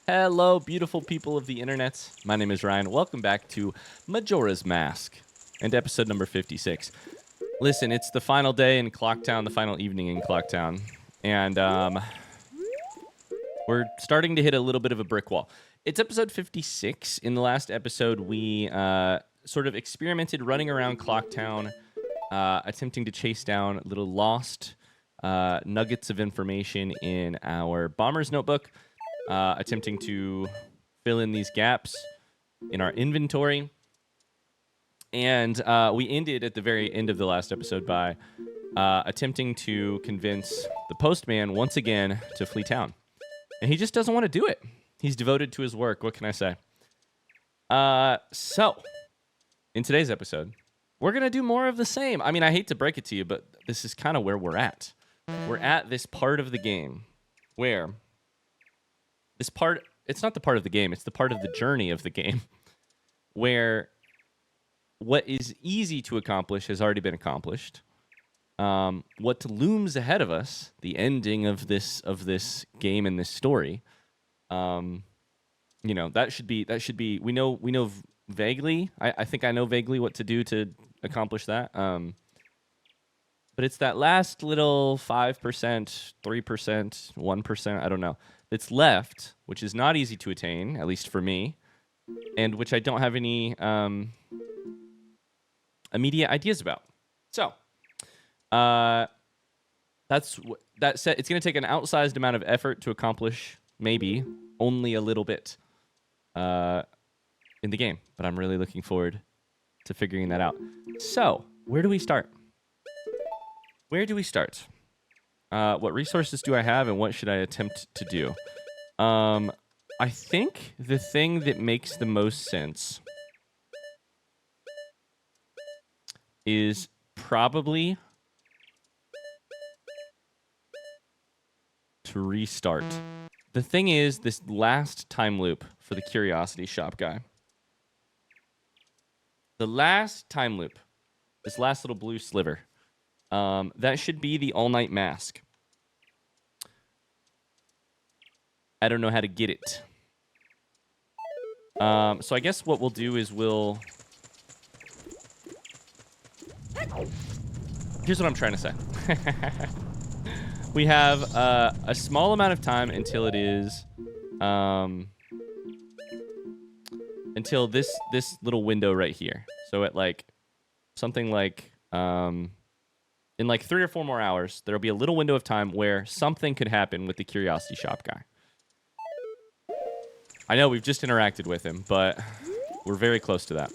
Hello, beautiful people of the internet. My name is Ryan. Welcome back to Majora's Mask and episode number 56. Listen, it's the final day in Clocktown, the final evening in Clocktown, and we're starting to hit a little bit of a brick wall. It's episode 56. In the last episode, we sort of experimented running around Clocktown, attempting to chase down little lost nuggets of information in our bomber's notebook. Attempting to fill in these gaps in our inventory. And we ended at the very end of the last episode by attempting to convince the postman once again to flee town. And he just doesn't want to do it. He's devoted to his work. What can I say? So, in today's episode, we're going to do more of the same. I mean, I hate to break it to you, but this is kind of where we're at. We're at this part of the game where... it's not the part of the game, it's the part of the journey of the game where what is easy to accomplish has already been accomplished. What looms ahead of us, the ending of this game and this story, that should be we know vaguely. I think I know vaguely what to do to accomplish that. But it's that last little 5%, 3%, 1%, I don't know, that's left, which is not easy to attain, at least for me, and which I don't have any immediate ideas about. So, that said, it's going to take an outsized amount of effort to accomplish maybe only a little bit in the game, but I'm really looking forward to figuring that out. So, where do we start? What resources do I have, and what should I attempt to do? I think the thing that makes the most sense is probably to restart. The thing is, this last time loop for the Curiosity Shop guy. The last time loop, this last little blue sliver, that should be the all-night mask. I don't know how to get it. So I guess what we'll do is here's what I'm trying to say. We have a small amount of time until it is... until this little window right here. So at something like... in 3 or 4 more hours, there'll be a little window of time where something could happen with the Curiosity Shop guy. I know we've just interacted with him, but we're very close to that.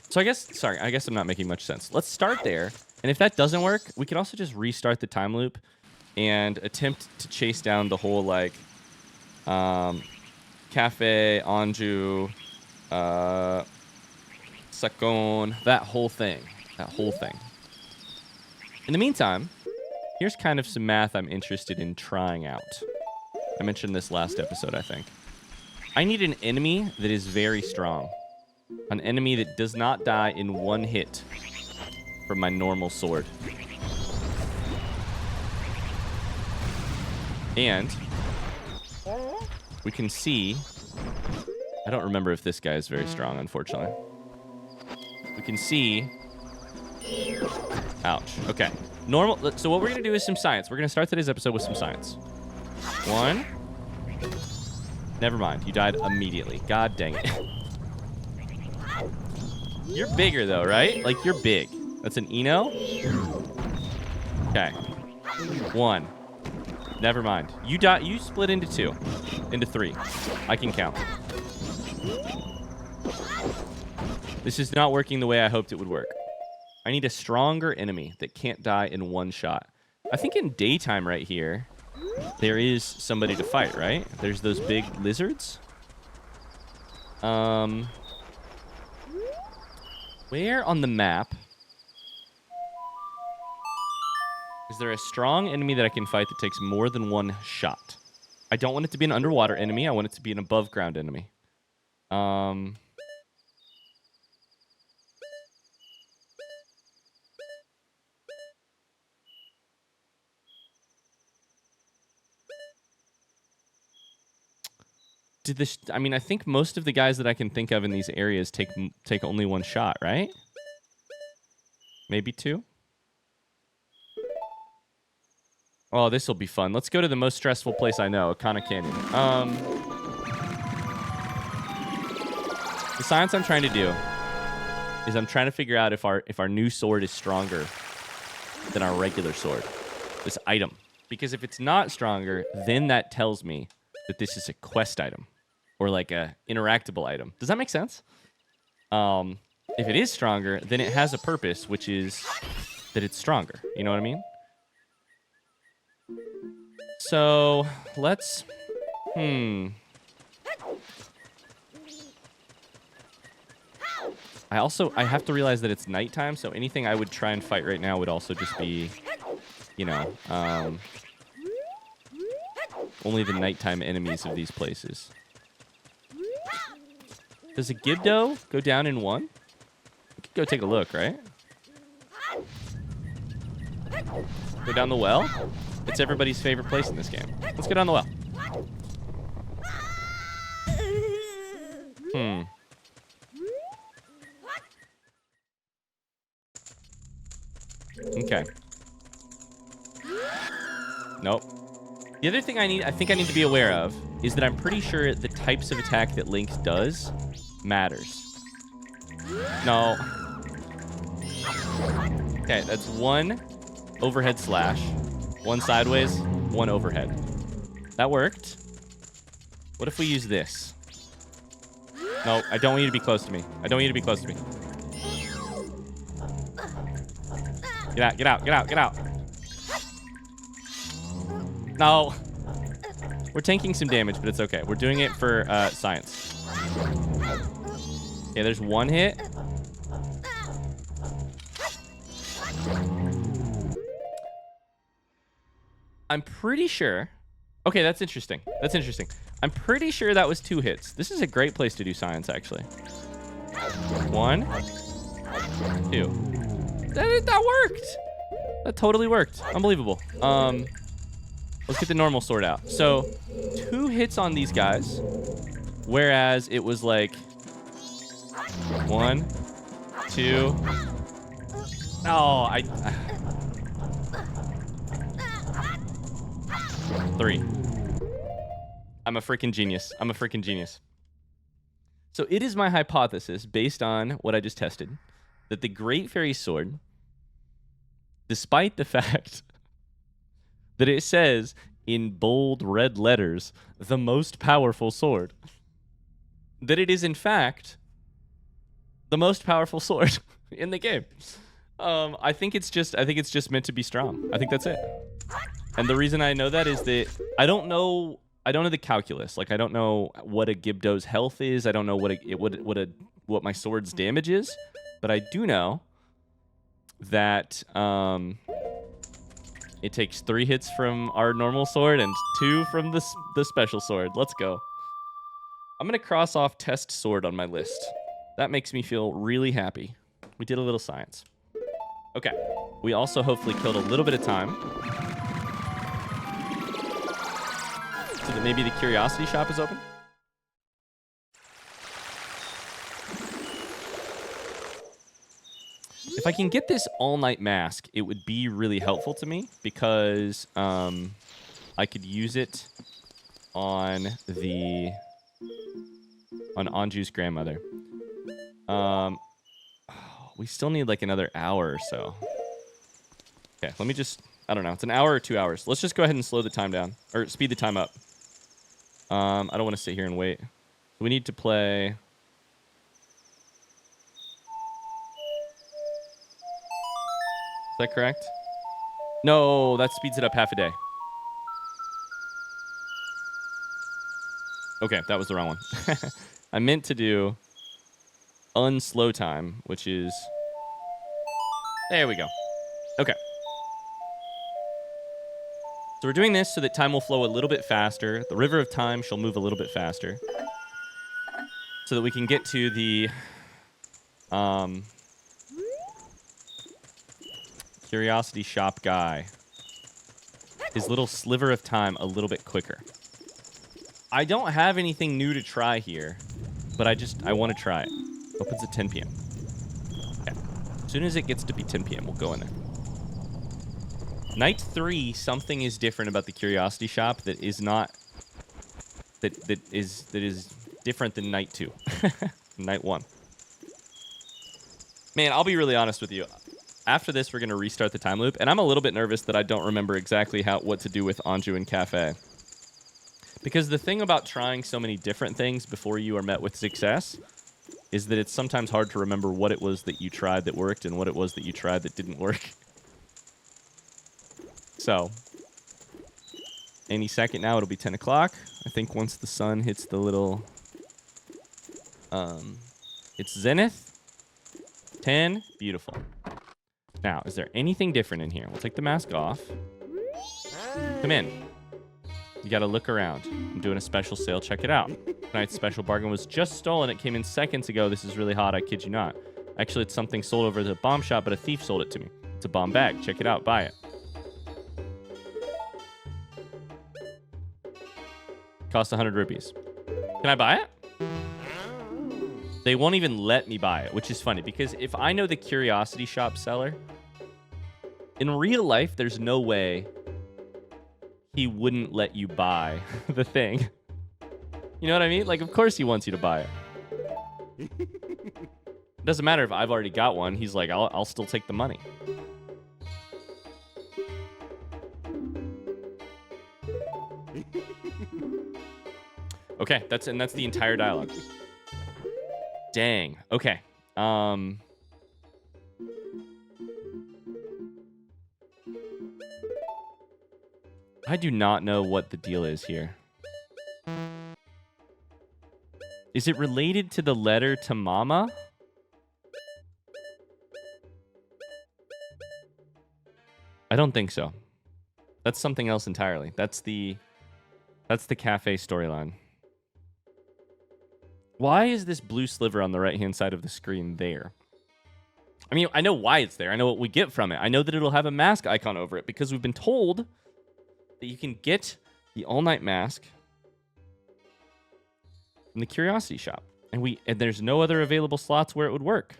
So I guess I'm not making much sense. Let's start there, and if that doesn't work, we can also just restart the time loop and attempt to chase down the whole, Cafe, Anju, Sakon, that whole thing. In the meantime, here's kind of some math I'm interested in trying out. I mentioned this last episode, I think. I need an enemy that is very strong. An enemy that does not die in one hit from my normal sword. And we can see... I don't remember if this guy is very strong, unfortunately. We can see... Ouch. Okay. So what we're going to do is some science. We're going to start today's episode with some science. 1. Never mind. You died immediately. God dang it. You're bigger, though, right? You're big. That's an Eno? Okay. 1. Never mind. You split into 2. Into 3. I can count. This is not working the way I hoped it would work. I need a stronger enemy that can't die in one shot. I think in daytime right here, there is somebody to fight, right? There's those big lizards. Where on the map is there a strong enemy that I can fight that takes more than one shot? I don't want it to be an underwater enemy. I want it to be an above ground enemy. I mean, I think most of the guys that I can think of in these areas take only one shot, right? Maybe two? Oh, this will be fun. Let's go to the most stressful place I know, Akana Canyon. The science I'm trying to do is I'm trying to figure out if our new sword is stronger than our regular sword. This item. Because if it's not stronger, then that tells me that this is a quest item. Or like a interactable item. Does that make sense? If it is stronger, then it has a purpose, which is that it's stronger. You know what I mean? So, let's... I have to realize that it's nighttime, so anything I would try and fight right now would also just be, you know, only the nighttime enemies of these places. Does a Gibdo go down in one? We could go take a look, right? Go down the well? It's everybody's favorite place in this game. Let's go down the well. Okay. Nope. The other thing I think I need to be aware of is that I'm pretty sure the types of attack that Link does matters. No. Okay, that's one overhead slash, one sideways, one overhead. That worked. What if we use this? No, I don't want you to be close to me. I don't want you to be close to me. Get out, get out, get out, get out. No. We're tanking some damage, but it's okay. We're doing it for science. Okay, there's one hit. I'm pretty sure... Okay, that's interesting. That's interesting. I'm pretty sure that was 2 hits. This is a great place to do science, actually. 1, 2. That worked! That totally worked. Unbelievable. Let's get the normal sword out. So, 2 hits on these guys. Whereas it was like... 1, 2... Oh, 3. I'm a freaking genius. I'm a freaking genius. So it is my hypothesis, based on what I just tested, that the Great Fairy Sword, despite the fact that it says in bold red letters, the most powerful sword, that it is in fact the most powerful sword in the game. I think it's just meant to be strong. I think that's it. And the reason I know that is that I don't know the calculus. Like, I don't know what a Gibdo's health is. I don't know what my sword's damage is. But I do know that it takes 3 hits from our normal sword and 2 from the special sword. Let's go. I'm gonna cross off test sword on my list. That makes me feel really happy. We did a little science. Okay. We also hopefully killed a little bit of time. So that maybe the curiosity shop is open. If I can get this all-night mask, it would be really helpful to me because I could use it on Anju's grandmother. We still need like another hour or so. Okay, let me just... I don't know. It's an hour or 2 hours. Let's just go ahead and slow the time down. Or speed the time up. I don't want to sit here and wait. We need to play... Is that correct? No, that speeds it up half a day. Okay, that was the wrong one. I meant to do unslow time, which is... There we go. Okay. So we're doing this so that time will flow a little bit faster. The river of time shall move a little bit faster. So that we can get to the... Curiosity shop guy. His little sliver of time a little bit quicker. I don't have anything new to try here, but I want to try it. Opens at 10 p.m. Okay. As soon as it gets to be 10 p.m., we'll go in there. Night 3, something is different about the Curiosity Shop that is not... That is different than Night 2. Night 1. Man, I'll be really honest with you. After this, we're going to restart the time loop, and I'm a little bit nervous that I don't remember exactly what to do with Anju and Cafe. Because the thing about trying so many different things before you are met with success is that it's sometimes hard to remember what it was that you tried that worked and what it was that you tried that didn't work. So, any second now, it'll be 10 o'clock. I think once the sun hits the little... it's zenith. 10. Beautiful. Now, is there anything different in here? We'll take the mask off. Come in. You gotta look around. I'm doing a special sale. Check it out. Tonight's special bargain was just stolen. It came in seconds ago. This is really hot. I kid you not. Actually, it's something sold over at the bomb shop, but a thief sold it to me. It's a bomb bag. Check it out. Buy it. Costs 100 rupees. Can I buy it? They won't even let me buy it, which is funny because if I know the Curiosity Shop seller, in real life, there's no way he wouldn't let you buy the thing. You know what I mean? Like, of course he wants you to buy it. It doesn't matter if I've already got one. He's like, I'll still take the money. Okay, that's the entire dialogue. Dang. Okay. I do not know what the deal is here. Is it related to the letter to Mama? I don't think so. That's something else entirely. That's the cafe storyline. Why is this blue sliver on the right-hand side of the screen there? I mean, I know why it's there. I know what we get from it. I know that it'll have a mask icon over it because we've been told that you can get the all-night mask from the Curiosity Shop. And there's no other available slots where it would work.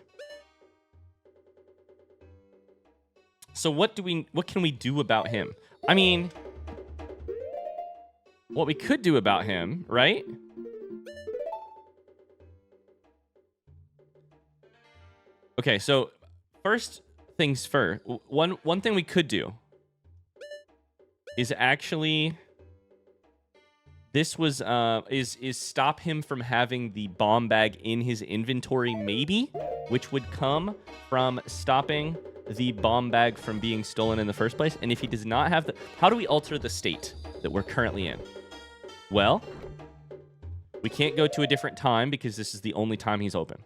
So what can we do about him? I mean, what we could do about him, right? Okay, so first things first. One thing we could do is actually is stop him from having the bomb bag in his inventory, maybe, which would come from stopping the bomb bag from being stolen in the first place. And if he does not have how do we alter the state that we're currently in? Well, we can't go to a different time because this is the only time he's open.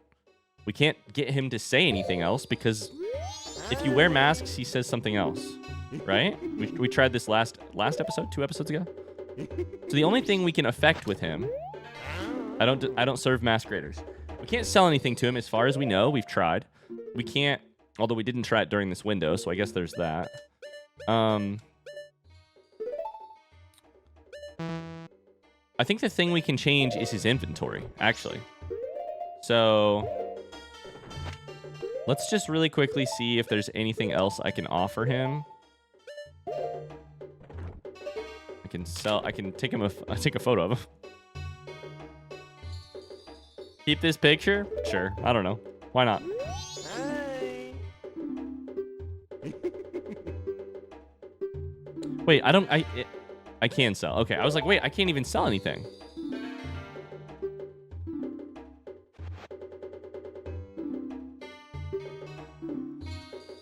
We can't get him to say anything else because if you wear masks, he says something else, right? We tried this last episode, 2 episodes ago. So the only thing we can affect with him, I don't serve masqueraders. We can't sell anything to him as far as we know. We've tried. We can't, although we didn't try it during this window, so I guess there's that. I think the thing we can change is his inventory, actually. So let's just really quickly see if there's anything else I can offer him. I can take him take a photo of him. Keep this picture? Sure. I don't know. Why not? Wait, I can sell. Okay, I was like, wait, I can't even sell anything.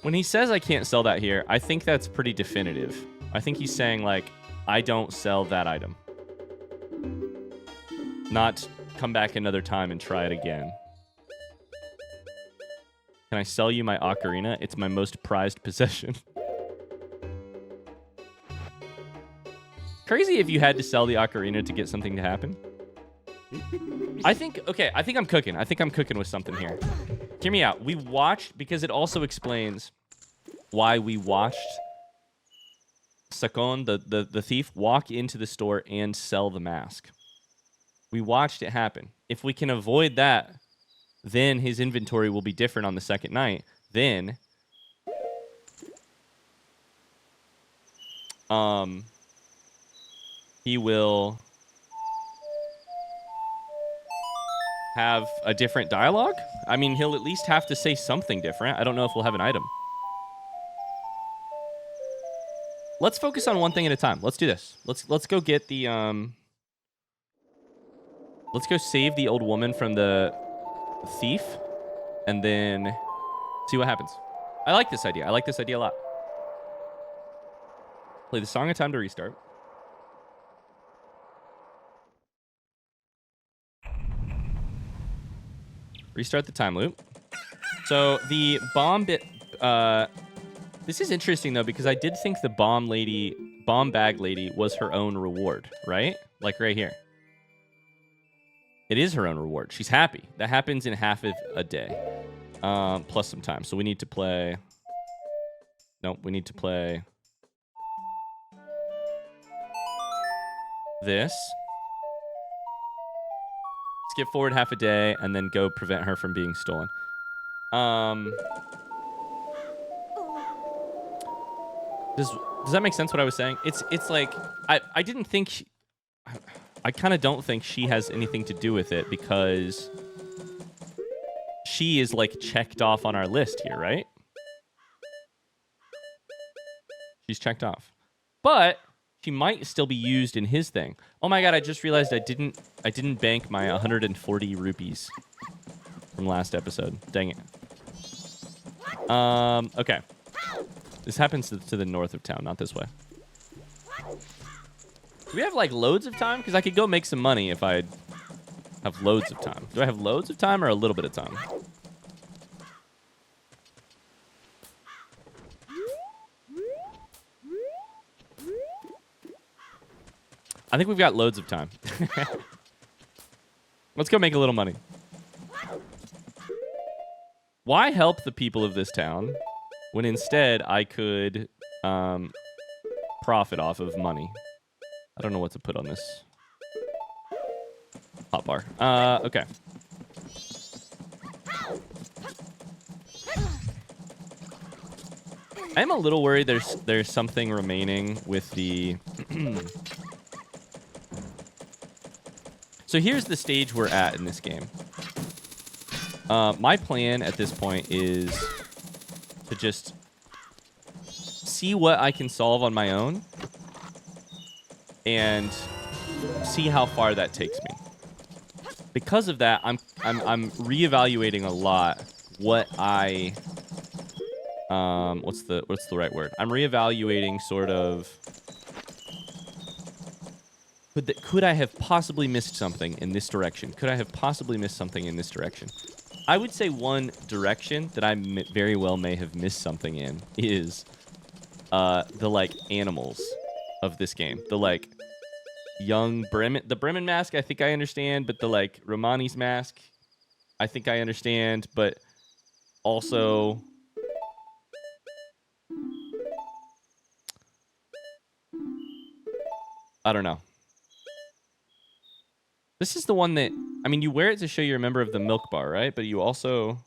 When he says I can't sell that here, I think that's pretty definitive. I think he's saying, like, I don't sell that item. Not come back another time and try it again. Can I sell you my ocarina? It's my most prized possession. Crazy if you had to sell the ocarina to get something to happen. I think I'm cooking. I think I'm cooking with something here. Hear me out. We watched, because it also explains why we watched Sakon, the thief, walk into the store and sell the mask. We watched it happen. If we can avoid that, then his inventory will be different on the second night. Then, he will have a different dialogue. I mean, he'll at least have to say something different. I don't know if we'll have an item. Let's focus on one thing at a time. Let's do this. Let's go get the let's go save the old woman from the thief, and then see what happens. I like this idea. I like this idea a lot. Play the Song of Time to restart. Restart the time loop. So the bomb bit... this is interesting, though, because I did think the bomb bag lady was her own reward, right? Like right here. It is her own reward. She's happy. That happens in half of a day. Plus some time. So we need to play... Nope, we need to play... this. Skip forward half a day, and then go prevent her from being stolen. Does that make sense, what I was saying? It's like... I didn't think... I kind of don't think she has anything to do with it, because she is, like, checked off on our list here, right? She's checked off. But she might still be used in his thing. Oh my god, I just realized I didn't bank my 140 rupees from last episode. Dang it. Okay. This happens to the north of town, not this way. Do we have, like, loads of time? Because I could go make some money if I have loads of time. Do I have loads of time or a little bit of time? I think we've got loads of time. Let's go make a little money. Why help the people of this town when instead I could profit off of money? I don't know what to put on this hotbar. Okay. I'm a little worried there's something remaining with the... So here's the stage we're at in this game. My plan at this point is to just see what I can solve on my own and see how far that takes me. Because of that, I'm reevaluating a lot what I what's the right word? I'm reevaluating sort of could I have possibly missed something in this direction? Could I have possibly missed something in this direction? I would say one direction that I very well may have missed something in is the, like, animals of this game. The, like, young Bremen... The Bremen mask, I think I understand, but the, like, Romani's mask, I think I understand, but also... I don't know. This is the one that... I mean, you wear it to show you're a member of the milk bar, right? But you also...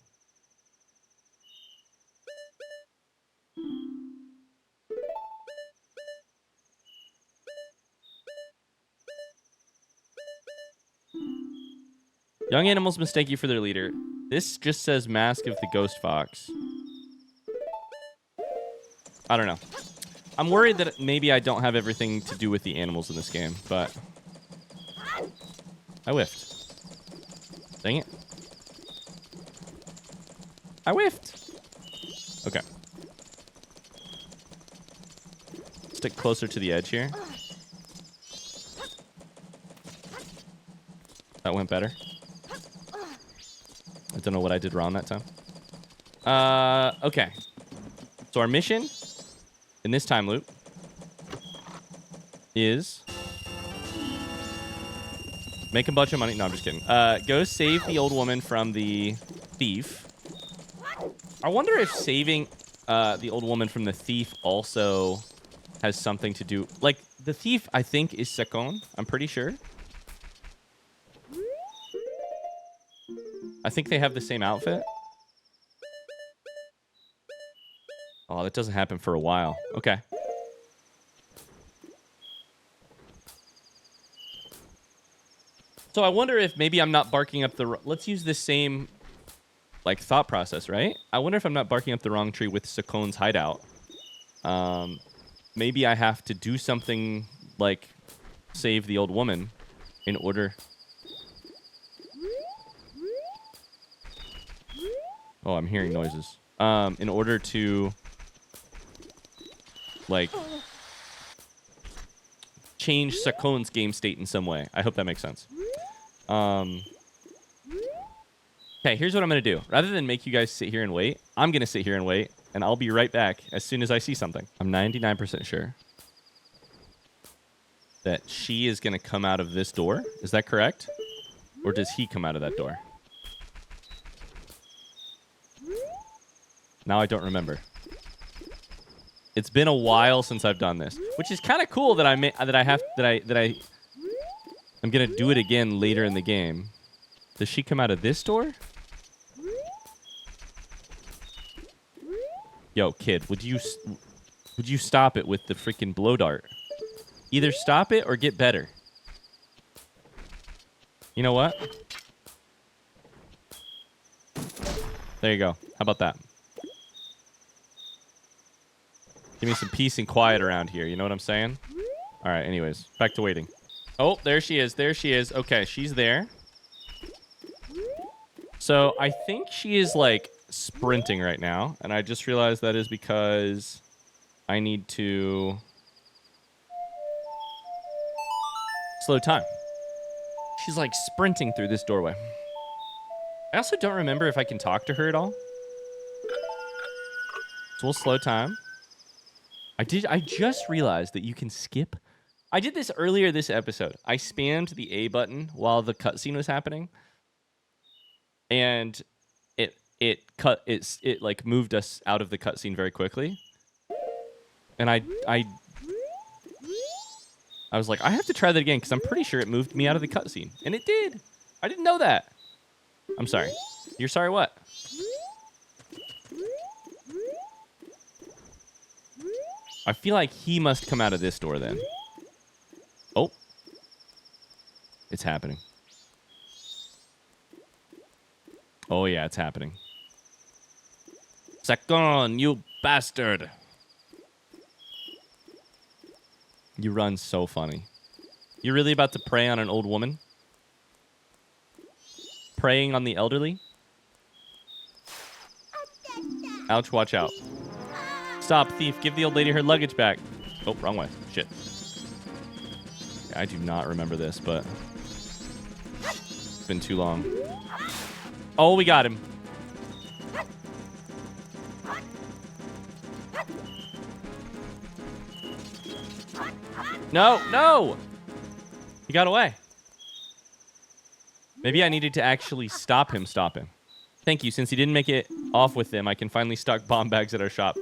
Young animals mistake you for their leader. This just says Mask of the Ghost Fox. I don't know. I'm worried that maybe I don't have everything to do with the animals in this game, but... I whiffed. Dang it. I whiffed. Okay. Stick closer to the edge here. That went better. I don't know what I did wrong that time. Okay. So our mission in this time loop is... make a bunch of money. No, I'm just kidding. Go save the old woman from the thief. I wonder if saving the old woman from the thief also has something to do... Like, the thief, I think, is Sakon. I'm pretty sure. I think they have the same outfit. Oh, that doesn't happen for a while. Okay. So I wonder if maybe I'm not barking up the... Let's use the same, like, thought process, right? I wonder if I'm not barking up the wrong tree with Sakon's hideout. Maybe I have to do something like save the old woman in order... Oh, I'm hearing noises. In order to, like, change Sakon's game state in some way. I hope that makes sense. Okay, here's what I'm going to do. Rather than make you guys sit here and wait, I'm going to sit here and wait, and I'll be right back as soon as I see something. I'm 99% sure that she is going to come out of this door. Is that correct? Or does he come out of that door? Now I don't remember. It's been a while since I've done this, which is kind of cool that I'm gonna do it again later in the game. Does she come out of this door? Yo, kid, would you stop it with the freaking blow dart? Either stop it or get better. You know what? There you go. How about that? Give me some peace and quiet around here. You know what I'm saying? All right, anyways. Back to waiting. Oh, there she is. There she is. Okay, she's there. So I think she is, like, sprinting right now. And I just realized that is because I need to slow time. She's, like, sprinting through this doorway. I also don't remember if I can talk to her at all. So we'll slow time. I just realized that you can skip. I did this earlier this episode. I spammed the A button while the cutscene was happening, and it like moved us out of the cutscene very quickly. And I was like, I have to try that again because I'm pretty sure it moved me out of the cutscene, and it did. I didn't know that. I'm sorry. You're sorry what? I feel like he must come out of this door then. Oh. It's happening. Oh, yeah, it's happening. Sakon, you bastard. You run so funny. You really about to prey on an old woman? Preying on the elderly? Ouch, watch out. Stop, thief. Give the old lady her luggage back. Oh, wrong way. Shit. Yeah, I do not remember this, but it's been too long. Oh, we got him. No, no! He got away. Maybe I needed to actually stop him. Thank you. Since he didn't make it off with them, I can finally stock bomb bags at our shop.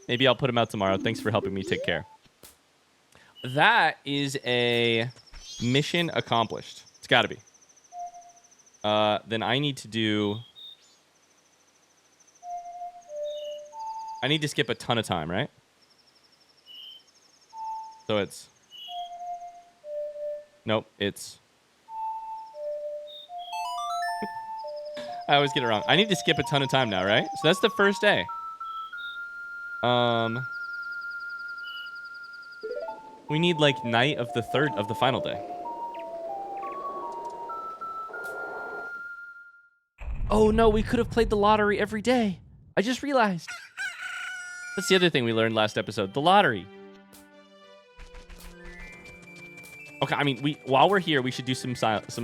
Maybe I'll put him out tomorrow. Thanks for helping me. Take care. That is a mission accomplished. It's got to be. Then I need to do... I need to skip a ton of time, right? So it's... Nope, it's... I always get it wrong. I need to skip a ton of time now, right? So that's the first day. We need, like, night of the final day. Oh, no, we could have played the lottery every day. I just realized. That's the other thing we learned last episode. The lottery. Okay, I mean, while we're here, we should do some science.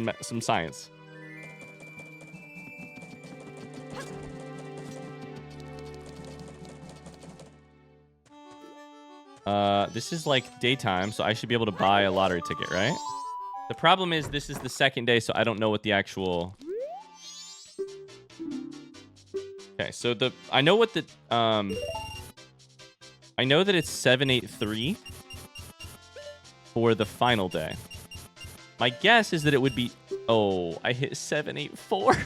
This is like daytime, so I should be able to buy a lottery ticket, right? The problem is this is the second day, so I don't know what the actual... Okay, so I know what the... I know that it's 783 for the final day. My guess is that it would be... Oh, I hit 784.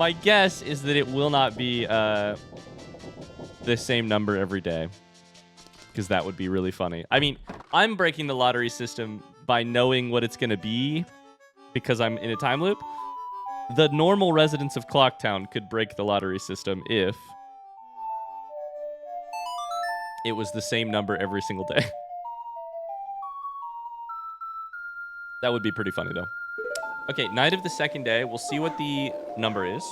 My guess is that it will not be the same number every day, because that would be really funny. I mean, I'm breaking the lottery system by knowing what it's going to be because I'm in a time loop. The normal residents of Clocktown could break the lottery system if it was the same number every single day. That would be pretty funny, though. Okay, night of the second day. We'll see what the number is.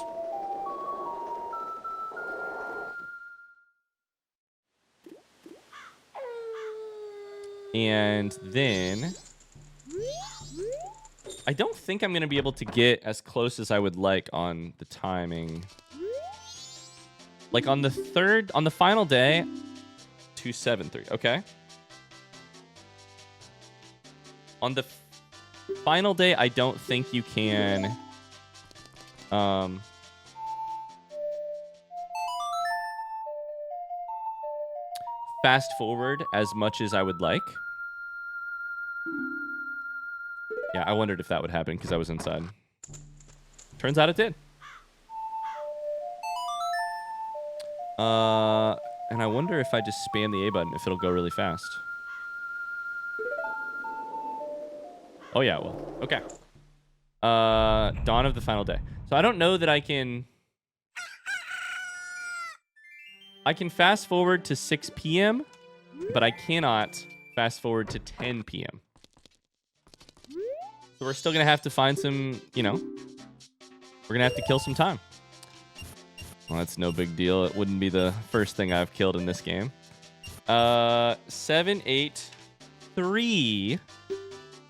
And then I don't think I'm going to be able to get as close as I would like on the timing. Like on the final day, 273. Okay. On the final day, I don't think you can fast forward as much as I would like. Yeah, I wondered if that would happen because I was inside. Turns out it did. And I wonder if I just spam the A button, if it'll go really fast. Oh, yeah, it will. Okay. Dawn of the final day. So I don't know that I can fast forward to 6 p.m., but I cannot fast forward to 10 p.m. So we're still going to have to find some, we're going to have to kill some time. Well, that's no big deal. It wouldn't be the first thing I've killed in this game. 7, 8, 3.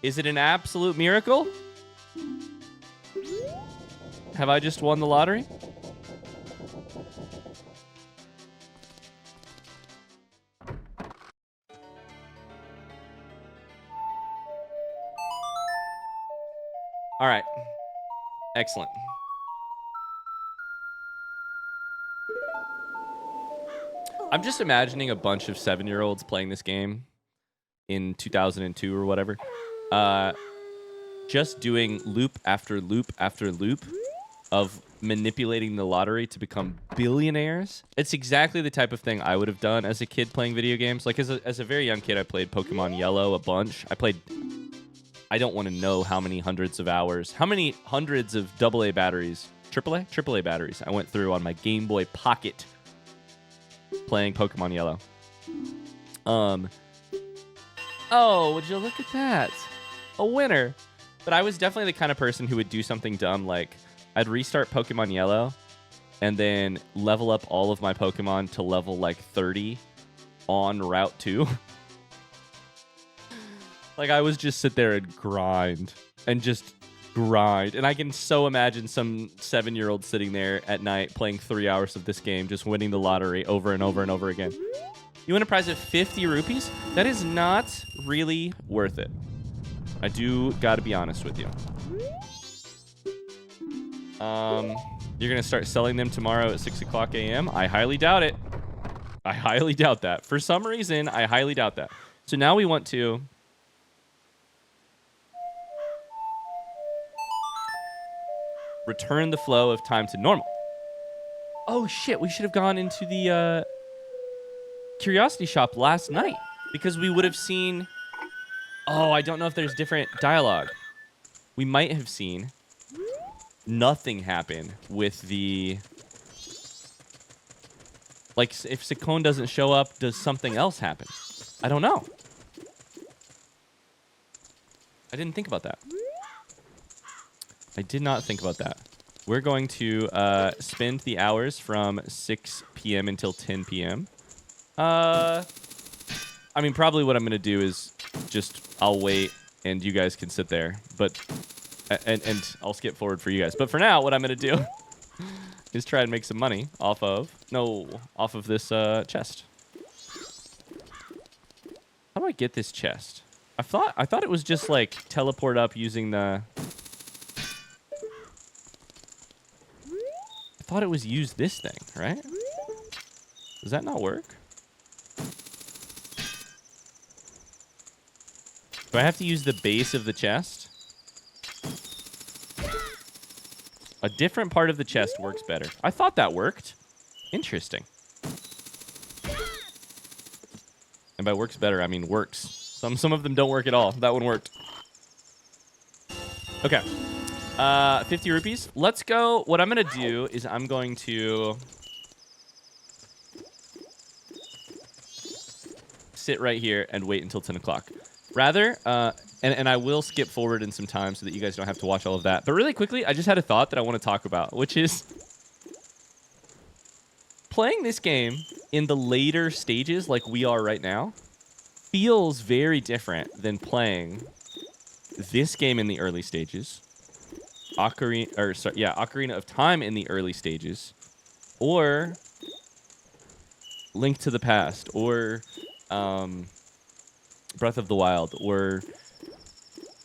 Is it an absolute miracle? Have I just won the lottery? All right. Excellent. I'm just imagining a bunch of 7-year-olds playing this game in 2002 or whatever. Just doing loop after loop after loop of manipulating the lottery to become billionaires. It's exactly the type of thing I would have done as a kid playing video games. Like as a very young kid, I played Pokemon Yellow a bunch. I don't want to know how many hundreds of hours, how many hundreds of AA batteries, AAA batteries I went through on my Game Boy Pocket playing Pokemon Yellow. Oh, would you look at that? A winner. But I was definitely the kind of person who would do something dumb like I'd restart Pokemon Yellow and then level up all of my Pokemon to level like 30 on Route 2. Like I was just sit there and grind. And I can so imagine some 7-year-old sitting there at night playing 3 hours of this game, just winning the lottery over and over and over again. You win a prize of 50 rupees? That is not really worth it. I do got to be honest with you. You're going to start selling them tomorrow at 6 o'clock a.m.? I highly doubt it. I highly doubt that. For some reason, I highly doubt that. So now we want to return the flow of time to normal. Oh, shit. We should have gone into the curiosity shop last night because we would have seen... Oh, I don't know if there's different dialogue. We might have seen nothing happen with the... Like, if Sakon doesn't show up, does something else happen? I don't know. I didn't think about that. I did not think about that. We're going to spend the hours from 6 p.m. until 10 p.m. I mean, probably what I'm going to do is just... I'll wait, and you guys can sit there. But and I'll skip forward for you guys. But for now, what I'm going to do is try and make some money off of this chest. How do I get this chest? I thought it was just like teleport up using the... I thought it was use this thing, right? Does that not work? Do I have to use the base of the chest? A different part of the chest works better. I thought that worked. Interesting. And by works better, I mean works. Some of them don't work at all. That one worked. Okay. 50 rupees. Let's go. What I'm going to do is I'm going to sit right here and wait until 10 o'clock. Rather, and I will skip forward in some time so that you guys don't have to watch all of that. But really quickly, I just had a thought that I want to talk about, which is playing this game in the later stages like we are right now feels very different than playing this game in the early stages. Ocarina of Time in the early stages, or Link to the Past, or Breath of the Wild,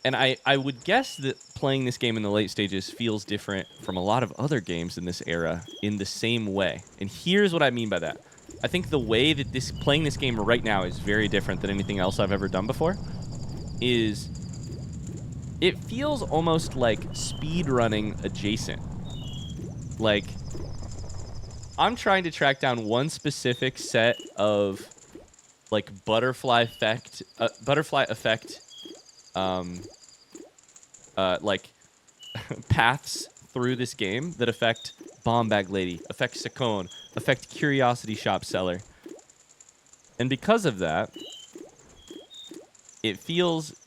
and I would guess that playing this game in the late stages feels different from a lot of other games in this era in the same way. And here's what I mean by that. I think the way that playing this game right now is very different than anything else I've ever done before. It feels almost like speedrunning adjacent. Like, I'm trying to track down one specific set of like butterfly effect like paths through this game that affect Bomb Bag Lady, affect Sakon, affect Curiosity Shop Seller. And because of that, it feels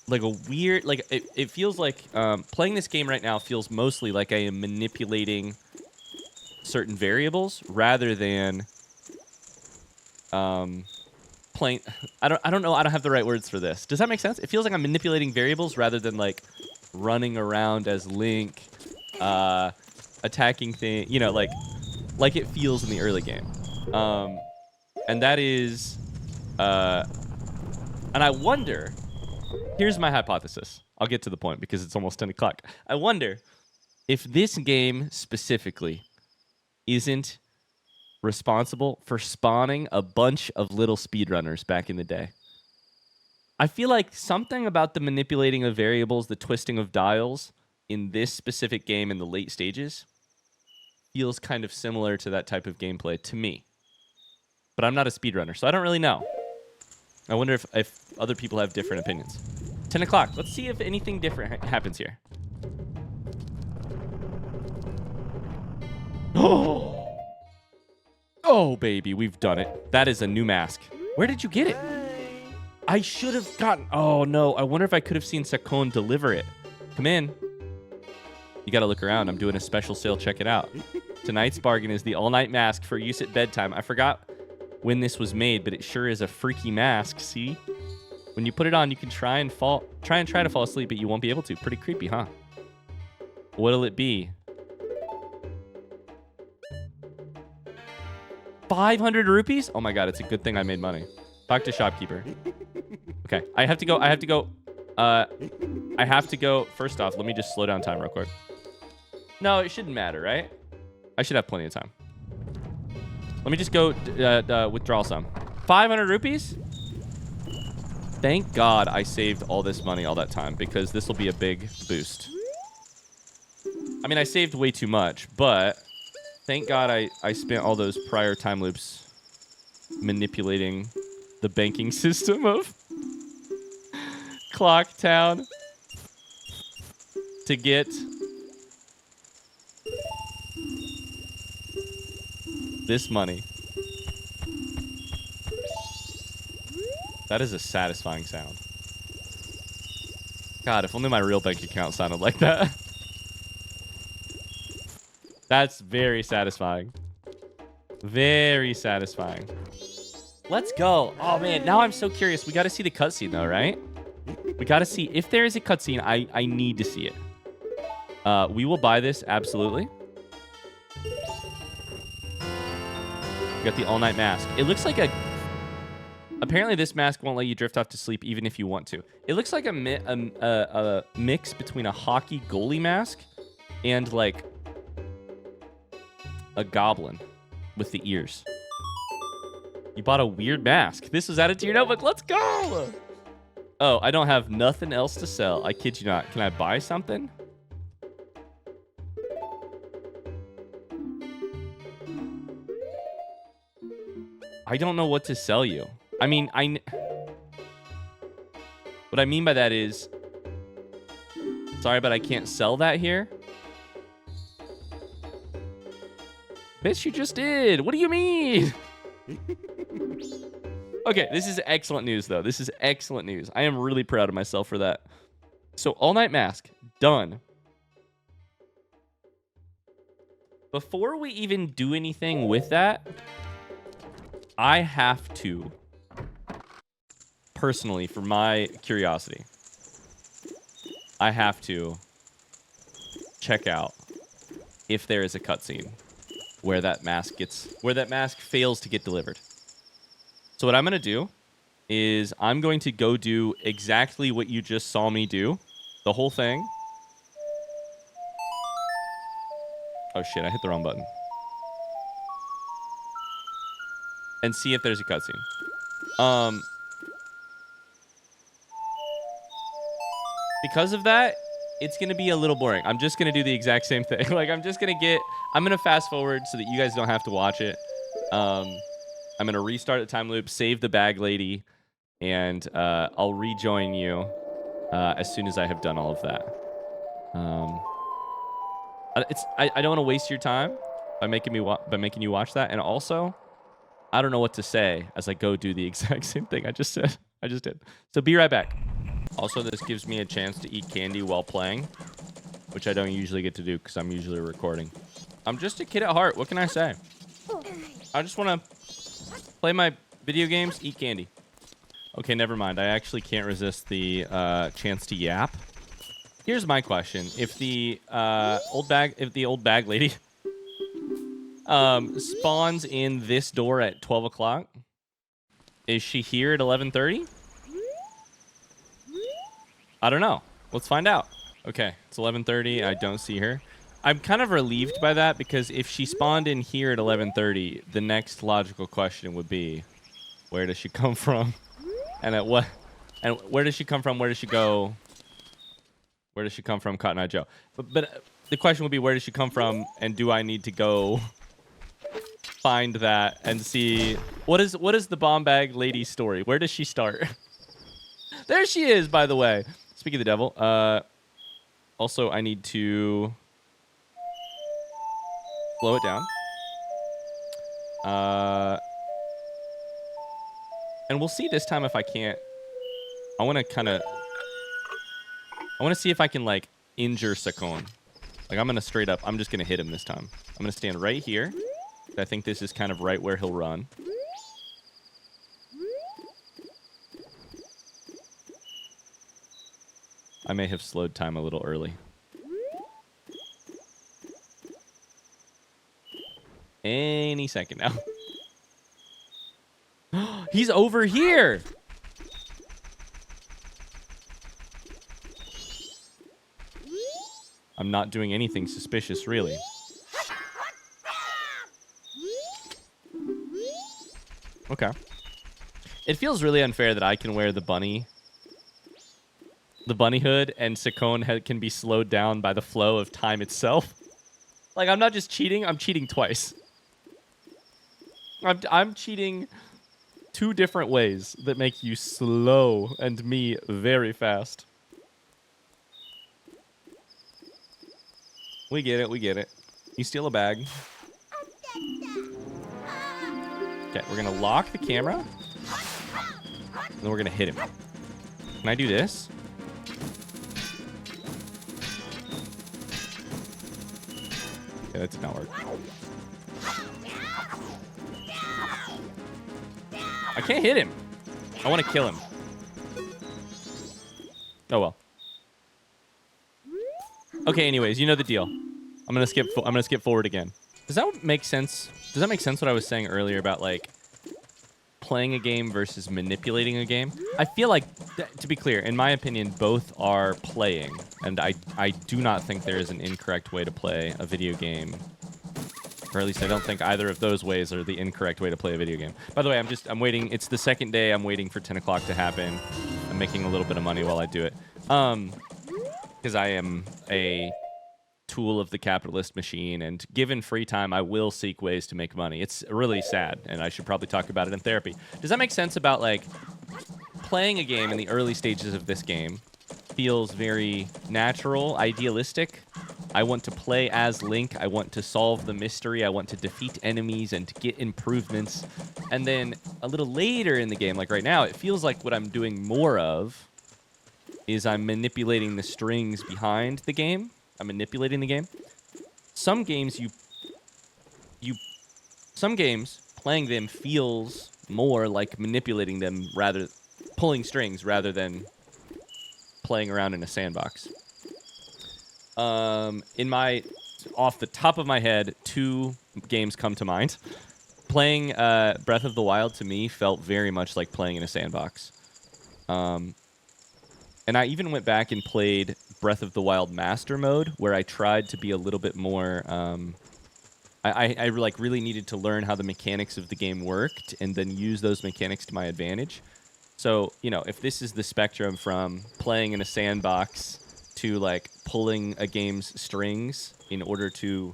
like a weird, like it feels like playing this game right now feels mostly like I am manipulating certain variables rather than playing. I don't know. I don't have the right words for this. Does that make sense? It feels like I'm manipulating variables rather than like running around as Link, attacking things. You know, like it feels in the early game. And that is, and I wonder. Here's my hypothesis. I'll get to the point because it's almost 10 o'clock. I wonder if this game specifically isn't responsible for spawning a bunch of little speedrunners back in the day. I feel like something about the manipulating of variables, the twisting of dials in this specific game in the late stages feels kind of similar to that type of gameplay to me. But I'm not a speedrunner, so I don't really know. I wonder if other people have different opinions. 10 o'clock. Let's see if anything different happens here. Oh, baby, we've done it. That is a new mask. Where did you get it? I should have gotten... Oh, no. I wonder if I could have seen Sakon deliver it. Come in. You got to look around. I'm doing a special sale. Check it out. Tonight's bargain is the all-night mask for use at bedtime. I forgot when this was made, but it sure is a freaky mask. See? When you put it on, you can try to fall asleep, but you won't be able to. Pretty creepy, huh? What'll it be? 500 rupees? Oh my god, it's a good thing I made money. Talk to shopkeeper. Okay, I have to go. First off, let me just slow down time real quick. No, it shouldn't matter, right? I should have plenty of time. Let me just go withdraw some. 500 rupees? Thank God I saved all this money all that time, because this will be a big boost. I mean, I saved way too much, but thank God I spent all those prior time loops manipulating the banking system of Clocktown to get this money. That is a satisfying sound. God, if only my real bank account sounded like that. That's very satisfying. Very satisfying. Let's go. Oh, man. Now I'm so curious. We got to see the cutscene, though, right? We got to see. If there is a cutscene, I need to see it. We will buy this, absolutely. We got the all-night mask. It looks like a... Apparently, this mask won't let you drift off to sleep even if you want to. It looks like a mix between a hockey goalie mask and, like, a goblin with the ears. You bought a weird mask. This was added to your notebook. Let's go! Oh, I don't have nothing else to sell. I kid you not. Can I buy something? I don't know what to sell you. I mean, what I mean by that is, sorry, but I can't sell that here. Bitch, you just did. What do you mean? Okay, this is excellent news, though. This is excellent news. I am really proud of myself for that. So, All Night Mask, done. Before we even do anything with that, I have to, personally, for my curiosity, I have to check out if there is a cutscene where that mask fails to get delivered. So what I'm going to do is I'm going to go do exactly what you just saw me do. The whole thing. Oh shit, I hit the wrong button. And see if there's a cutscene. Because of that, it's going to be a little boring. I'm just going to do the exact same thing. Like, I'm going to fast forward so that you guys don't have to watch it. I'm going to restart the time loop, save the bag lady, and I'll rejoin you as soon as I have done all of that. I don't want to waste your time by making you watch that, and also, I don't know what to say as I go do the exact same thing I just said. I just did. So be right back. Also, this gives me a chance to eat candy while playing, which I don't usually get to do because I'm usually recording. I'm just a kid at heart. What can I say? I just want to play my video games, eat candy. Okay, never mind. I actually can't resist the chance to yap. Here's my question: if the old bag lady spawns in this door at 12 o'clock, is she here at 11:30? I don't know. Let's find out. Okay, it's 11:30. I don't see her. I'm kind of relieved by that because if she spawned in here at 11:30, the next logical question would be, where does she come from? And where does she come from? Where does she go? Where does she come from, Cotton Eye Joe? But the question would be, where does she come from? And do I need to go find that and see what is the bomb bag lady story? Where does she start? There she is, by the way. Speaking of the devil, also I need to slow it down. And we'll see this time if I can't. I want to see if I can, like, injure Sakon. Like, I'm just going to hit him this time. I'm going to stand right here. I think this is kind of right where he'll run. I may have slowed time a little early. Any second now. He's over here! I'm not doing anything suspicious, really. Okay. It feels really unfair that I can wear the bunny hood and Sakon can be slowed down by the flow of time itself. Like, I'm not just cheating, I'm cheating twice. I'm cheating two different ways that make you slow and me very fast. We get it, we get it. You steal a bag. Okay, we're gonna lock the camera. And then we're gonna hit him. Can I do this? Okay, that did not work. I can't hit him. I want to kill him. Oh well. Okay, anyways, you know the deal. I'm gonna skip forward again. Does that make sense? Does that make sense what I was saying earlier about, like, playing a game versus manipulating a game? I feel like, to be clear, in my opinion, both are playing, and I do not think there is an incorrect way to play a video game. Or at least I don't think either of those ways are the incorrect way to play a video game. By the way, I'm waiting. It's the second day. I'm waiting for 10 o'clock to happen. I'm making a little bit of money while I do it. Because I am a tool of the capitalist machine, and given free time, I will seek ways to make money. It's really sad, and I should probably talk about it in therapy. Does that make sense about, like, playing a game in the early stages of this game feels very natural, idealistic? I want to play as Link. I want to solve the mystery. I want to defeat enemies and to get improvements. And then a little later in the game, like right now, it feels like what I'm doing more of is I'm manipulating the strings behind the game. I'm manipulating the game. Some games some games playing them feels more like manipulating them, pulling strings rather than playing around in a sandbox. Off the top of my head, 2 games come to mind. Playing Breath of the Wild to me felt very much like playing in a sandbox. And I even went back and played Breath of the Wild Master Mode, where I tried to be a little bit more... I like really needed to learn how the mechanics of the game worked and then use those mechanics to my advantage. So, you know, if this is the spectrum from playing in a sandbox to, like, pulling a game's strings in order to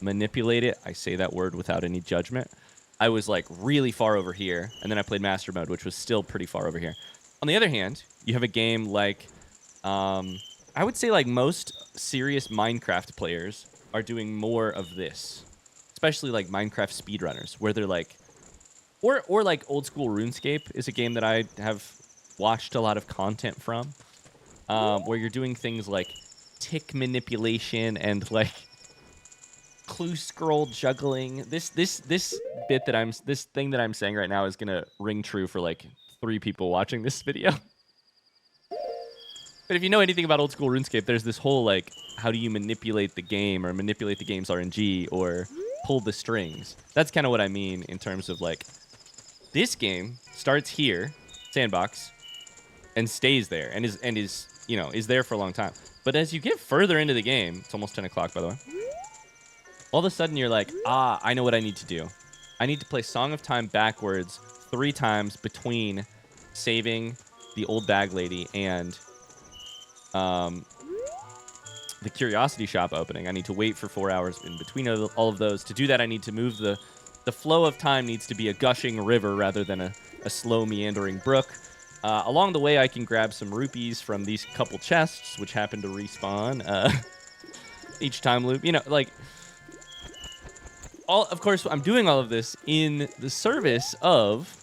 manipulate it, I say that word without any judgment, I was, like, really far over here, and then I played Master Mode, which was still pretty far over here. On the other hand, you have a game like, I would say like most serious Minecraft players are doing more of this, especially like Minecraft speedrunners, where they're like, or like old school RuneScape is a game that I have watched a lot of content from, where you're doing things like tick manipulation and like clue scroll juggling. This thing that I'm saying right now is gonna ring true for like 3 people watching this video. But if you know anything about old school RuneScape, there's this whole, like, how do you manipulate the game or manipulate the game's RNG or pull the strings? That's kind of what I mean in terms of, like, this game starts here, sandbox, and stays there and is you know, is there for a long time. But as you get further into the game, it's almost 10 o'clock, by the way, all of a sudden you're like, I know what I need to do. I need to play Song of Time backwards 3 times between saving the old bag lady and the curiosity shop opening. I need to wait for 4 hours in between all of those. To do that, I need to move the flow of time needs to be a gushing river rather than a slow meandering brook. Along the way, I can grab some rupees from these couple chests, which happen to respawn each time loop. You know, like, of course, I'm doing all of this in the service of...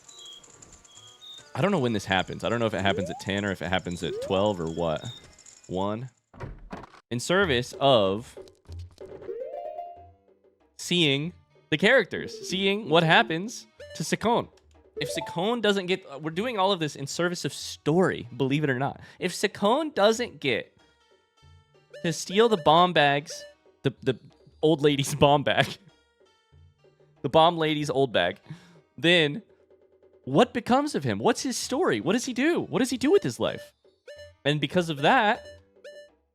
I don't know when this happens. I don't know if it happens at 10 or if it happens at 12 or what. 1. In service of seeing the characters, seeing what happens to Sakon. If Sakon doesn't get... We're doing all of this in service of story, believe it or not. If Sakon doesn't get to steal the bomb bags, the old lady's bomb bag, the bomb lady's old bag, then what becomes of him? What's his story? What does he do? What does he do with his life? And because of that,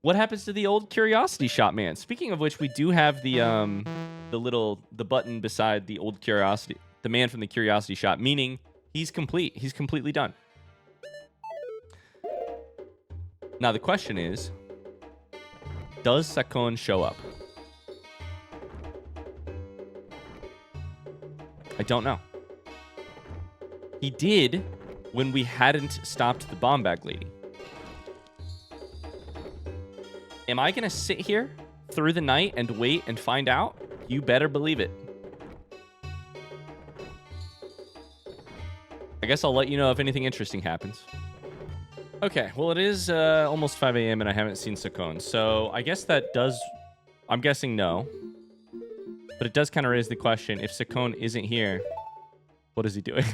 what happens to the old curiosity shop man? Speaking of which, we do have the button beside the old curiosity, the man from the curiosity shop, meaning he's complete. He's completely done. Now the question is, does Sakon show up? I don't know. He did when we hadn't stopped the bomb bag lady. Am I going to sit here through the night and wait and find out? You better believe it. I guess I'll let you know if anything interesting happens. Okay, well, it is almost 5 a.m. and I haven't seen Sakon. So I guess that does... I'm guessing no. But it does kind of raise the question, if Sakon isn't here, what is he doing?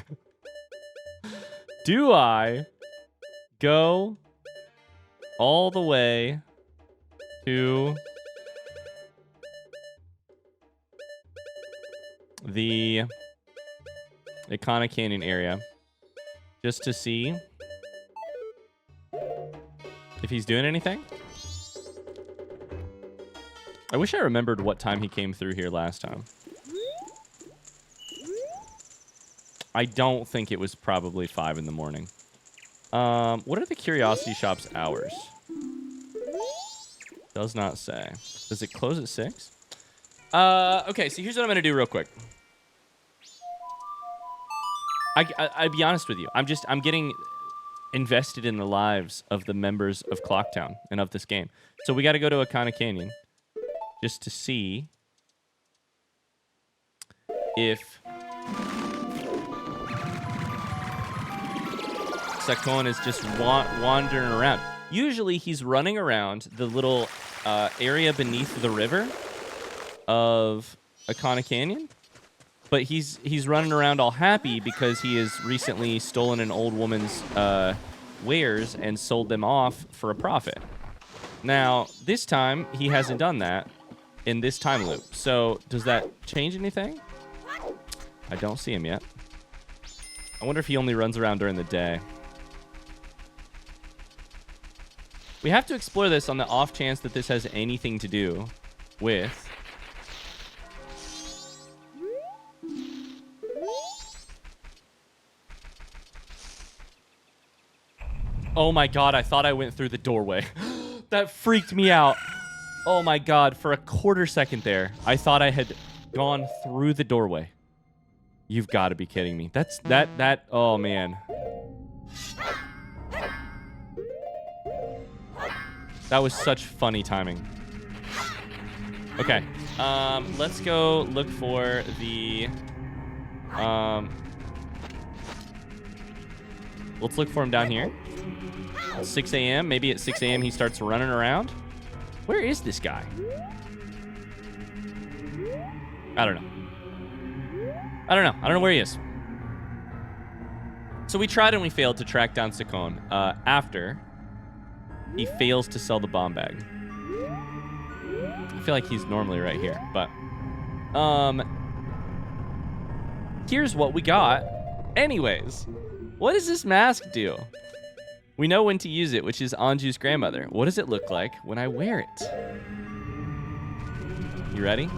Do I go all the way to the Ikana Canyon area just to see if he's doing anything? I wish I remembered what time he came through here last time. I don't think it was probably 5 in the morning. What are the curiosity shop's hours? Does not say. Does it close at 6? Okay, so here's what I'm going to do real quick. I'll be honest with you. I'm getting invested in the lives of the members of Clocktown and of this game. So we got to go to Akana Canyon just to see if Sakon is just wandering around. Usually he's running around the little area beneath the river of Akana Canyon. But he's running around all happy because he has recently stolen an old woman's wares and sold them off for a profit. Now, this time, he hasn't done that in this time loop. So, does that change anything? I don't see him yet. I wonder if he only runs around during the day. We have to explore this on the off chance that this has anything to do with... Oh my god, I thought I went through the doorway. That freaked me out. Oh my god, for a quarter second there, I thought I had gone through the doorway. You've got to be kidding me. Oh man. That was such funny timing. Okay, let's go look for the, let's look for him down here. 6 a.m. Maybe at 6 a.m. he starts running around. Where is this guy? I don't know. I don't know where he is. So we tried and we failed to track down Sakon after he fails to sell the bomb bag. I feel like he's normally right here, but here's what we got. Anyways, what does this mask do? We know when to use it, which is Anju's grandmother. What does it look like when I wear it? You ready?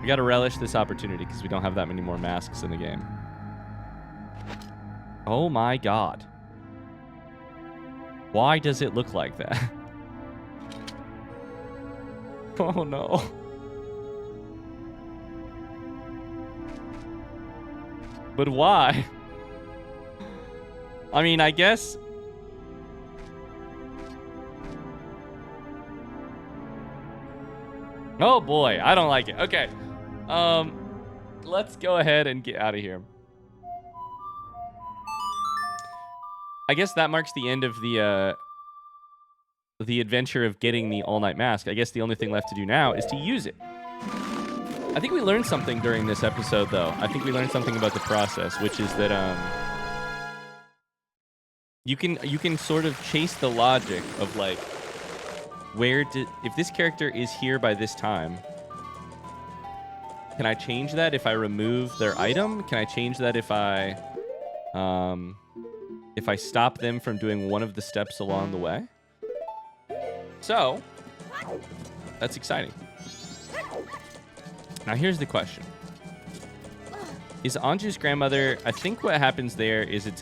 We gotta relish this opportunity because we don't have that many more masks in the game. Oh my god. Why does it look like that? Oh no. But why? I mean, I guess... Oh boy, I don't like it. Okay. Let's go ahead and get out of here. I guess that marks the end of the adventure of getting the all-night mask. I guess the only thing left to do now is to use it. I think we learned something during this episode, though. I think we learned something about the process, which is that you can sort of chase the logic of like if this character is here by this time, can I change that if I remove their item? Can I change that if I stop them from doing one of the steps along the way? So, that's exciting. Now here's the question. Is Anju's grandmother, I think what happens there is it's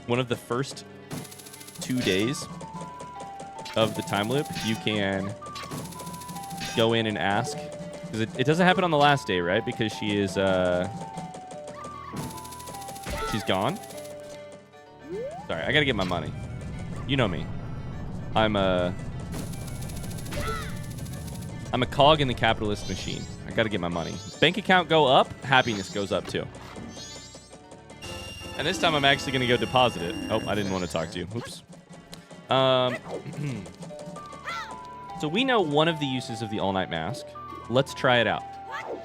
one of the first 2 days of the time loop, you can go in and ask. Because it doesn't happen on the last day, right? Because she is, she's gone. Sorry, I gotta get my money. You know me. I'm a cog in the capitalist machine. I gotta get my money. Bank account go up, happiness goes up too. And this time I'm actually gonna go deposit it. Oh, I didn't want to talk to you. Oops. So we know one of the uses of the all-night mask. Let's try it out.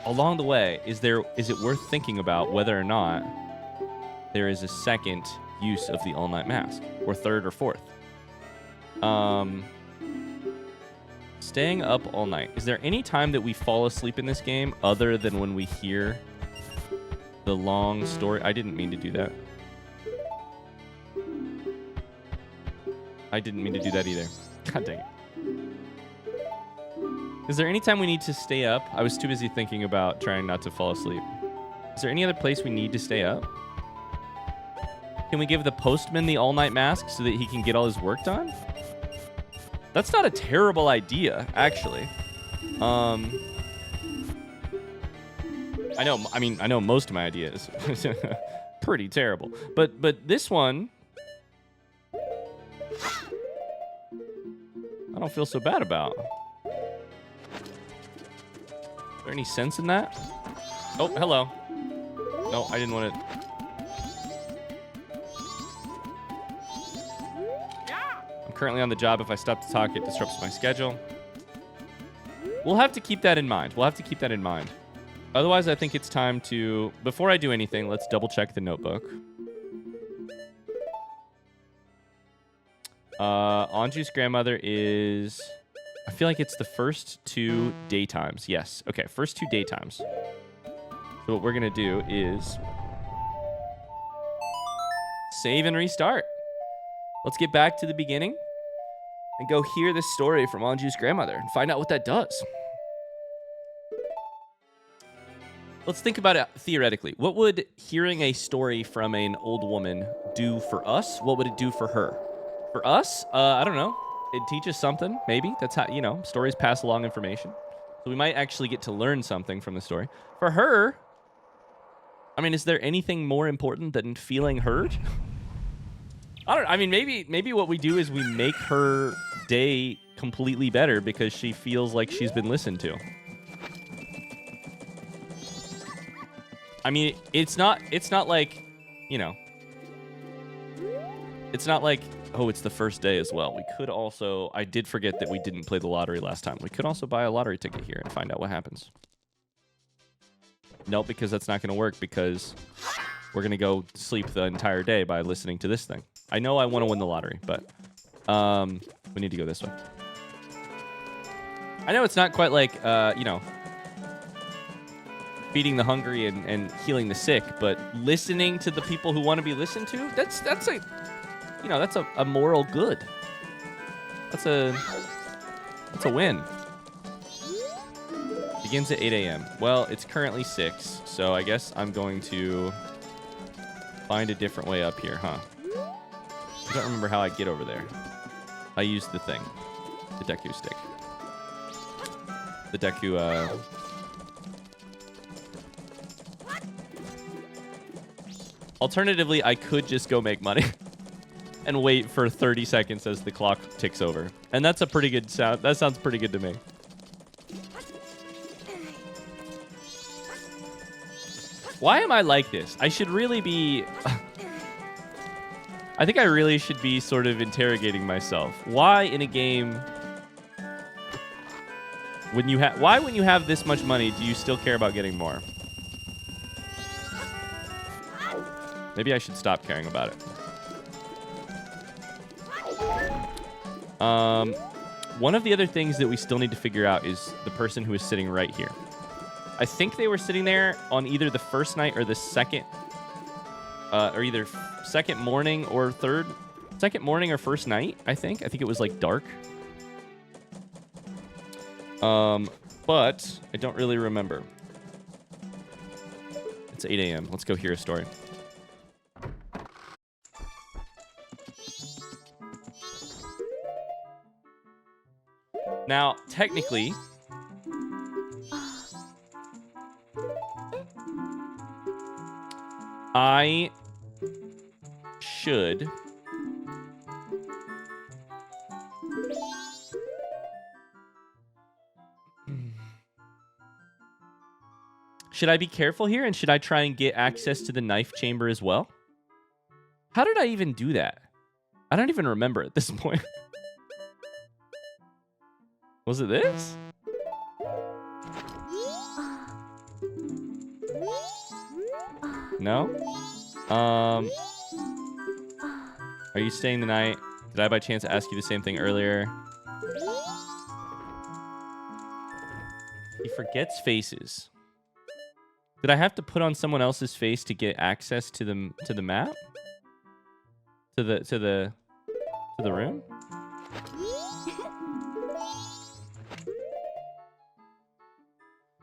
Along the way, is it worth thinking about whether or not there is a second use of the all-night mask, or third or fourth? Staying up all night. Is there any time that we fall asleep in this game other than when we hear the long story? I didn't mean to do that. I didn't mean to do that either. God dang it. Is there any time we need to stay up? I was too busy thinking about trying not to fall asleep. Is there any other place we need to stay up? Can we give the postman the all-night mask so that he can get all his work done? That's not a terrible idea, actually. I know most of my ideas. Pretty terrible. But this one, I don't feel so bad about. Is there any sense in that? Oh, hello. No, I didn't want to. I'm currently on the job. If I stop to talk, it disrupts my schedule. We'll have to keep that in mind. Otherwise, I think it's time to... Before I do anything, let's double-check the notebook. Anju's grandmother is... I feel like it's the first 2 daytimes. Yes. Okay, first 2 daytimes. So what we're going to do is... save and restart. Let's get back to the beginning and go hear this story from Anju's grandmother and find out what that does. Let's think about it theoretically. What would hearing a story from an old woman do for us? What would it do for her? For us, I don't know. It teaches something, maybe. That's how, stories pass along information. So we might actually get to learn something from the story. For her, is there anything more important than feeling heard? Maybe what we do is we make her day completely better because she feels like she's been listened to. It's not like, it's not like, oh, it's the first day as well. We could also, I did forget that we didn't play the lottery last time. We could also buy a lottery ticket here and find out what happens. Nope, because that's not going to work because we're going to go sleep the entire day by listening to this thing. I know I want to win the lottery, but we need to go this way. I know it's not quite like, feeding the hungry and healing the sick, but listening to the people who want to be listened to, that's a moral good. That's a win. Begins at 8 a.m. Well, it's currently 6, so I guess I'm going to find a different way up here, huh? I don't remember how I get over there. I use the thing. The Deku stick. The Deku, Alternatively, I could just go make money and wait for 30 seconds as the clock ticks over. And that's a pretty good sound. That sounds pretty good to me. Why am I like this? I should really be... I think I really should be sort of interrogating myself. Why in a game... when you have this much money, do you still care about getting more? Maybe I should stop caring about it. One of the other things that we still need to figure out is the person who is sitting right here. I think they were sitting there on either the first night or the second, or either second morning or second morning or first night, I think. I think it was like dark. But I don't really remember. It's 8 a.m. Let's go hear a story. Now, technically, I should I be careful here, and should I try and get access to the knife chamber as well? How did I even do that? I don't even remember at this point. Was it this? No? Are you staying the night? Did I by chance ask you the same thing earlier? He forgets faces. Did I have to put on someone else's face to get access to the map? To the room?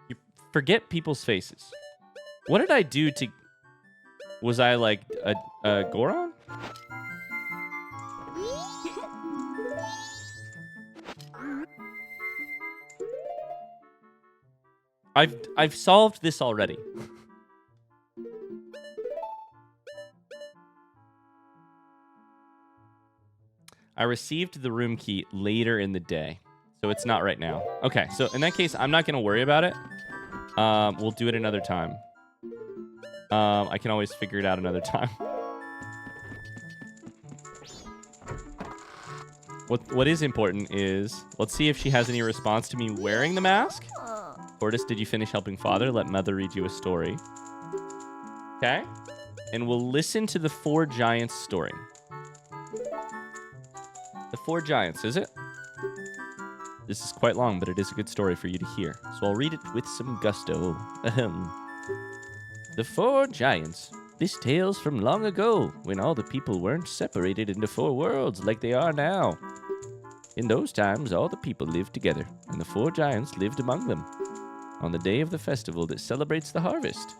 You forget people's faces. What did I do to... Was I like a Goron? I've solved this already. I received the room key later in the day, so it's not right now. Okay, so in that case, I'm not going to worry about it. We'll do it another time. I can always figure it out another time. What is important is, let's see if she has any response to me wearing the mask. Tortoise, did you finish helping father? Let mother read you a story. Okay. And we'll listen to the 4 giants story. The 4 giants, is it? This is quite long, but it is a good story for you to hear. So I'll read it with some gusto. Ahem. The 4 giants. This tale's from long ago, when all the people weren't separated into 4 worlds like they are now. In those times, all the people lived together, and the 4 giants lived among them, on the day of the festival that celebrates the harvest.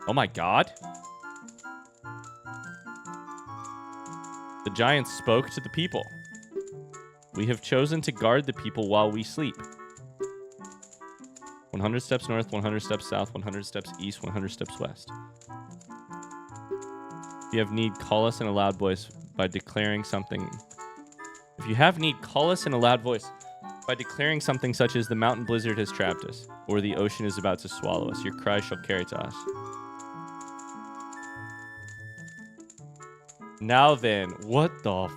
Oh my god. The giants spoke to the people. We have chosen to guard the people while we sleep. 100 steps north, 100 steps south, 100 steps east, 100 steps west. If you have need, call us in a loud voice by declaring something. If you have need, call us in a loud voice by declaring something such as the mountain blizzard has trapped us, or the ocean is about to swallow us. Your cry shall carry to us. Now then, what the...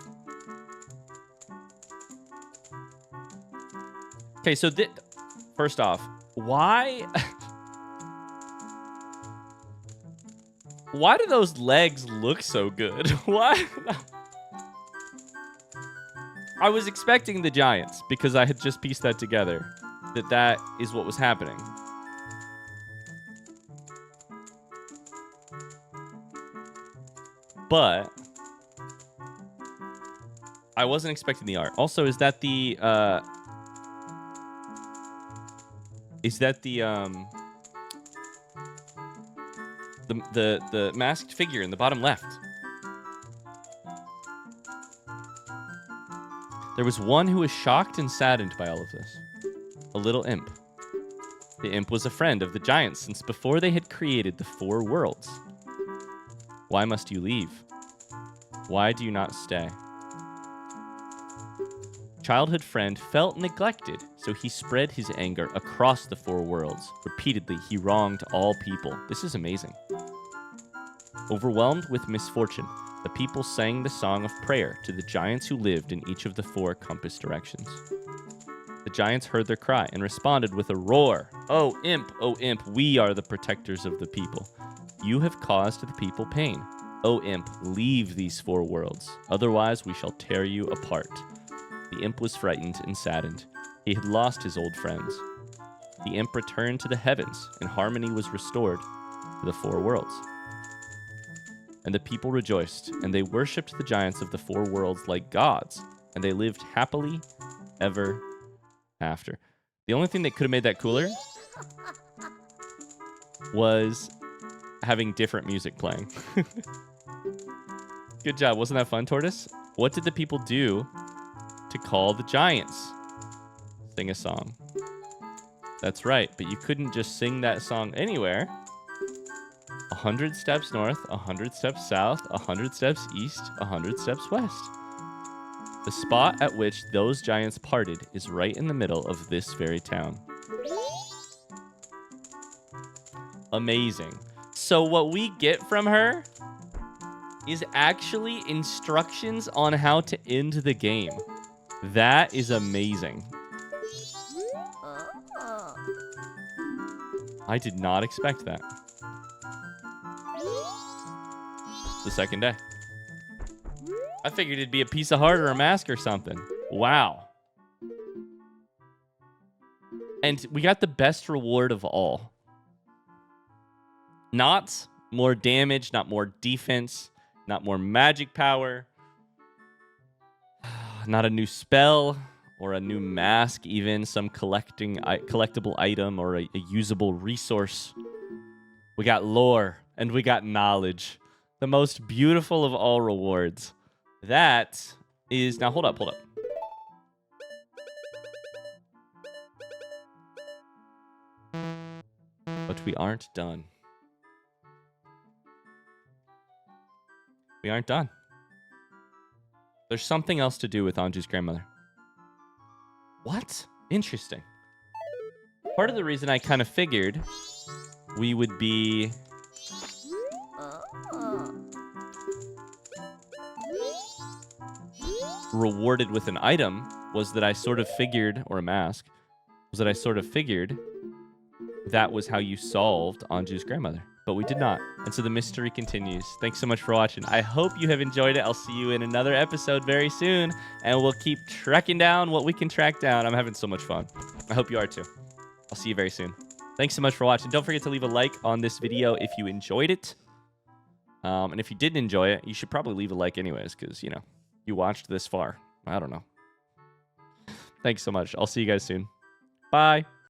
Okay, so first off, why... Why do those legs look so good? Why? I was expecting the giants, because I had just pieced that together, that is what was happening. But I wasn't expecting the art. Also, is that the masked figure in the bottom left? There was one who was shocked and saddened by all of this. A little imp. The imp was a friend of the giants since before they had created the 4 worlds. Why must you leave? Why do you not stay? Childhood friend felt neglected, so he spread his anger across the 4 worlds. Repeatedly, he wronged all people. This is amazing. Overwhelmed with misfortune, the people sang the song of prayer to the giants who lived in each of the 4 compass directions. The giants heard their cry and responded with a roar. Oh, imp, we are the protectors of the people. You have caused the people pain. Oh, imp, leave these 4 worlds. Otherwise, we shall tear you apart. The imp was frightened and saddened. He had lost his old friends. The imp returned to the heavens, and harmony was restored to the 4 worlds. And the people rejoiced, and they worshipped the giants of the 4 worlds like gods, and they lived happily ever after. The only thing that could have made that cooler was having different music playing. Good job. Wasn't that fun, Tortoise? What did the people do to call the giants? Sing a song. That's right, but you couldn't just sing that song anywhere. 100 steps north, 100 steps south, 100 steps east, 100 steps west. The spot at which those giants parted is right in the middle of this very town. Amazing. So what we get from her is actually instructions on how to end the game. That is amazing. I did not expect that. The second day. I figured it'd be a piece of heart or a mask or something. Wow. And we got the best reward of all. Not more damage, not more defense, not more magic power, not a new spell or a new mask, even some collectible item or a usable resource. We got lore, and we got knowledge. The most beautiful of all rewards. That is... Now, hold up. But we aren't done. We aren't done. There's something else to do with Anju's grandmother. What? Interesting. Part of the reason I kind of figured we would be... rewarded with an item was that I sort of figured, or a mask, was that I sort of figured that was how you solved Anju's grandmother. But we did not. And so the mystery continues. Thanks so much for watching. I hope you have enjoyed it. I'll see you in another episode very soon. And we'll keep tracking down what we can track down. I'm having so much fun. I hope you are too. I'll see you very soon. Thanks so much for watching. Don't forget to leave a like on this video if you enjoyed it. And if you didn't enjoy it, you should probably leave a like anyways, because, you know, you watched this far. I don't know. Thanks so much. I'll see you guys soon. Bye.